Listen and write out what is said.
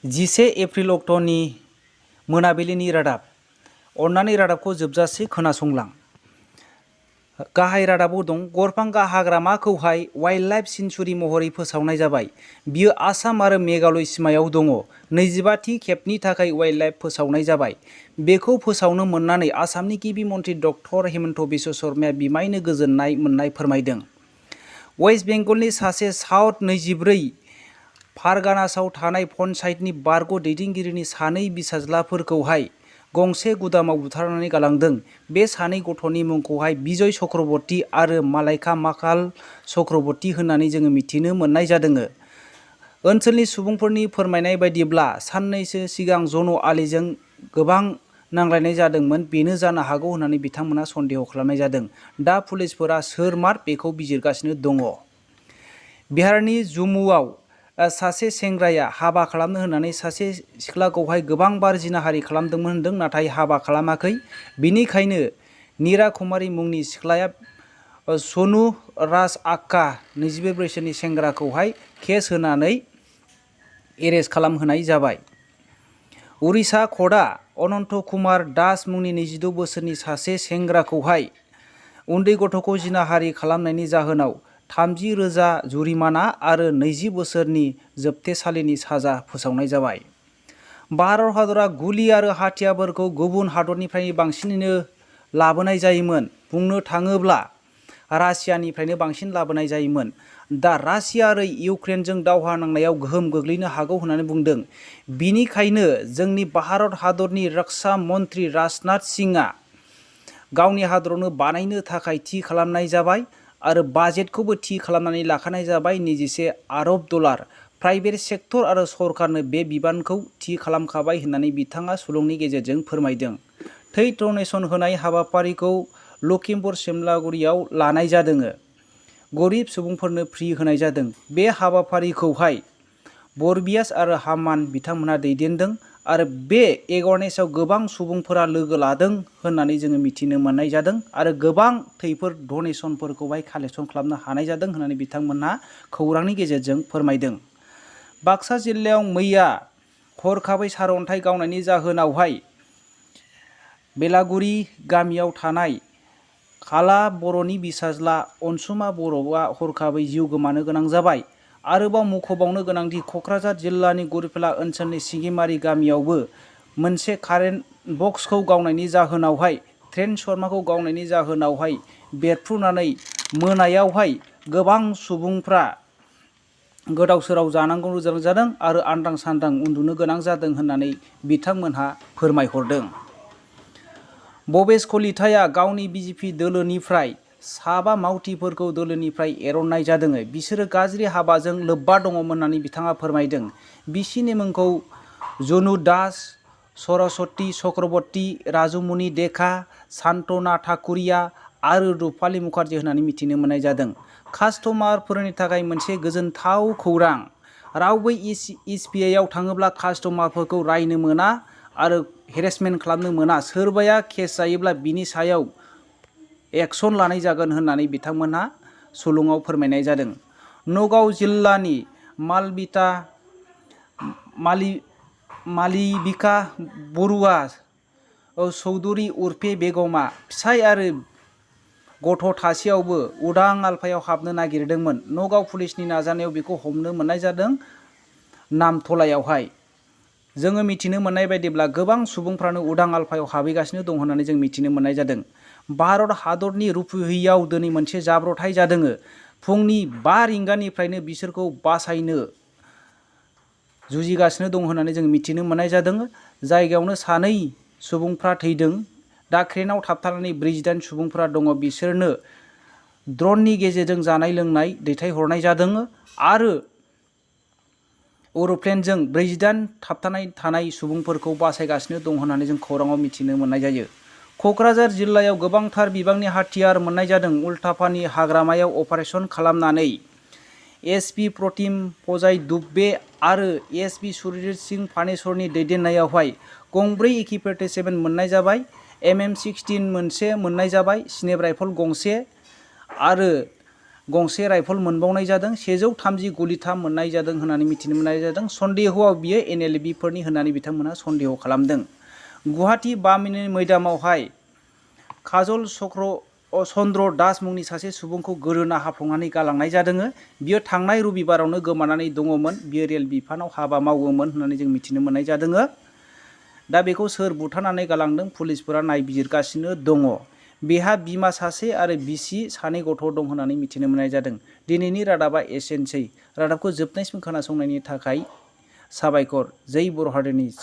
10 April अक्ट'नि मोनाबिलिनि रादाब। अन्नानै रादाबखौ जोबजासे खोनासंलां। गाहाय रादाबाव दं गरफांगा हाग्रामाखौहाय वाइल्ड लाइफ सेंचुरी महरै फोसावनाय जाबाय। बियो आसाम आरो मेघालय सिमायाव दङ। 25थि खेबनि थाखाय वाइल्ड लाइफ फोसावनाय जाबाय। बेखौ फोसावनो मोननानै आसामनि गिबि मन्थ्रि डक्टर हेमन्त बिश्व शर्माया बिमायनो गोजोननाय मोननाय फोरमायदों। वेस्ट बेंगलनि सासे साउथ 24 फारगानासआव थानाय पन्चायतनि बारग' दैदेनगिरिनि सानै बिसाज्लाफोरखौहाय गंसे गुदामाव बुथारनानै गालांदों। बे सानै गथ'नि मुंखौहाय बिजय चक्रवर्ती आरो मालाइका माखाल चक्रवर्ती होननानै जोङो मिथिनो मोननाय जादों। ओनसोलनि सुबुंफोरनि फोरमायनाय बायदिब्ला साननैसो सिगां जन आलीजों गोबां नांलायनाय जादोंमोन। बेनो जानो हागौ होननानै बिथांमोना सन्देह खालामनाय जादों। दा पुलिसफोरा सोरमार बेखौ बिजिरगासिनो दङ। बिहारनि जम्मुआव सासे सेंग्राया हाबा खालामनो होननानै सासे सिख्लाखौहाय गोबां बार जिनाहारि खालामदोंमोन होनदों, नाथाय हाबा खालामाखै। बिनिखायनो नीरा कुमारी मुंनि सिख्लाया सनु राज आक्का 22 बोसोरनि सेंग्राखौहाय केस होनानै एरेस्ट खालामहोनाय जाबाय। उरिष्या कर्टआ अनन्त कुमार दास मुंनि 26 बोसोरनि सासे सेंग्राखौहाय उन्दै गथ'खौ जिनाहारि खालामनायनि जाहोनाव 30,000 जुरिमाना आरो 20 बोसोरनि जोबथेसालिनि साजा फोसावनाय जाबाय। भारत हादरा गुलि आरो हाथियारफोरखौ गुबुन हादरनिफ्राय बांसिनैनो लाबोनाय जायोमोन। बुंनो थाङोब्ला रासियानिफ्रायनो बांसिन लाबोनाय जायोमोन। दा रासिया आरो इउक्रेनजों दावहा नांनायाव गोहोम गोग्लैनो हागौ होननानै बुंदों। बिनिखायनो जोंनि भारत हादरनि रक्षा मन्त्रि राजनाथ सिंहआ गावनि हादरावनो बानायनो थाखाय थि खालामनाय जाबाय आरो बाजेटखौबो थि खालामनानै लाखानाय जाबाय। 21 आरब डलार। प्राइभेट सेक्टर आरो सरकारनो बे बिबानखौ थि खालामखाबाय होननानै बिथाङा सुलुंनि गेजेरजों फोरमायदों। थै डनेसन होनाय हाबाफारिखौ लखिमपुर सिमलागुरियाव लानाय जादों। गरिब सुबुंफोरनो फ्रि होनाय जादों। बे हाबाफारिखौहाय बरबियास आरो हामान बिथांमोनहा दैदेनदों आरो बे एवारनेसआव गोबां सुबुंफोरा लोगो लादों होननानै जोङो मिथिनो मोननाय जादों आरो गोबां थैफोर डनेसनफोरखौहाय कालेक्सन खालामनो हानाय जादों होननानै बिथांमोनहा खौरांनि गेजेरजों फोरमायदों। बाक्सा जिल्लायाव मैया हरखाबै सारअन्थाइ गावनायनि जाहोनावहाय बेलागुरि गामियाव थानाय खाला बर'नि बिसाज्ला अनसुमा बर'आ हरखाबै जिउ गोमानो गोनां जाबाय। आरोबाव मख'बावनो गोनांदि क'क्राझार जिल्लानि गुरफिला ओनसोलनि सिंगिमारि गामियावबो मोनसे कारेन्ट बक्सखौ गावनायनि जाहोनावहाय ट्रेन्सफर्मारखौ गावनायनि जाहोनावहाय बेरफ्रुनानै मोनायावहाय गोबां सुबुंफ्रा गोदाव सोराव जानांगौ जादों आरो आन्दां सान्दां उन्दुनो गोनां जादों होननानै बिथांमोनहा फोरमायहरदों। भबेश कलिताया गावनि बिजेपि दोलोनिफ्राय 7 मावथिफोरखौ दोलोनिफ्राय एर'ननाय जादों। बिसोरो गाज्रि हाबाजों लोब्बा दङमोन होननानै बिथाङा फोरमायदों। बिसिनि मुंखौ जनु दास, सरस्वती चक्रवर्ती, राजुमणि देखा, सान्तना ठाकुरिया आरो रुपाली मुखार्जी होननानै मिथिनो मोननाय जादों। कास्टमारफोरनि थाखाय मोनसे गोजोनथाव खौरां। रावबो एसबिआइआव थाङोब्ला कास्टमारफोरखौ रायनो मोना आरो हेरेसमेन्ट खालामनो मोना। सोरबाया केस जायोब्ला बिनि सायाव एक्सन लानाय जागोन होननानै बिथांमोनहा सुलुङाव फोरमायनाय जादों। नगाव जिल्लानि मालिबिका बरुवा चौधुरी उर्फे बेगमा फिसाय आरो गथ' थासेयावबो उदां आलफायाव हाबनो नागिरदोंमोन। नगाव पुलिसनि नाजानायाव बेखौ हमनो मोननाय जादों नामथलायावहाय। जोङो मिथिनो मोननाय बायदिब्ला गोबां सुबुंफ्रानो उदां आलफायाव हाबहैगासिनो दं होननानै जों मिथिनो मोननाय जादों। भारत हादरनि रुपुहियाव दिनै मोनसे जाब्रबथाय जादों। फुंनि 5 रिंगानिफ्रायनो बिसोरखौ बासायनो जुजिगासिनो दं होननानै जों मिथिनो मोननाय जादों। जायगायावनो 2 सुबुंफ्रा थैदों। दा क्रेनाव थाबथानानै 48 सुबुंफ्रा दङ। बिसोरनो ड्रननि गेजेरजों जानाय लोंनाय दैथायहरनाय जादों आरो एर'प्लेनजों 48 थाबथानाय थानाय सुबुंफोरखौ बासायगासिनो दं होननानै जों खौराङाव मिथिनो मोननाय जायो। क'क्राझार जिल्लायाव गोबांथार बिबांनि हाथियार मोननाय जादों। उल्टापानि हाग्रामायाव अपारेसन खालामनानै एसपि प्रतिम फजाय दुबे आरो एसपि सुरजित सिंह फानेश्वरनि दैदेननायावहाय गंब्रै AK-47 मोननाय जाबाय। MM-16 मोनसे मोननाय जाबाय। स्नेप राइफल गंसे आरो गंसे राइफल मोनबावनाय जादों, 130 गुलिथाम मोननाय जादों होननानै मिथिनो मोननाय जादों। सन्देहआव बियो NLB फोरनि होननानै बिथांमोनहा सन्देह खालामदों। गुवाहाटी 5 मिनिट मैदामावहाय काजल चन्द्र दास मुंनि सासे सुबुंखौ गोदोना हाफ्लंनानै गालांनाय जादों। बियो थांनाय रबिबारावनो गोमानानै दङमोन। बियो रेल बिफानाव हाबा मावोमोन होननानै जों मिथिनो मोननाय जादों। दा बेखौ सोर बुथारनानै गालांदों पुलिसफोरा नायबिजिरगासिनो दङ। बेहा बिमा सासे आरो बिसि सानै गथ' दं होननानै मिथिनो मोननाय जादों। दिनैनि रादाबा एसेनोसै। रादाबखौ जोबनायसिम खोनासंनायनि थाखाय साबायखर। जै बर' हारिनि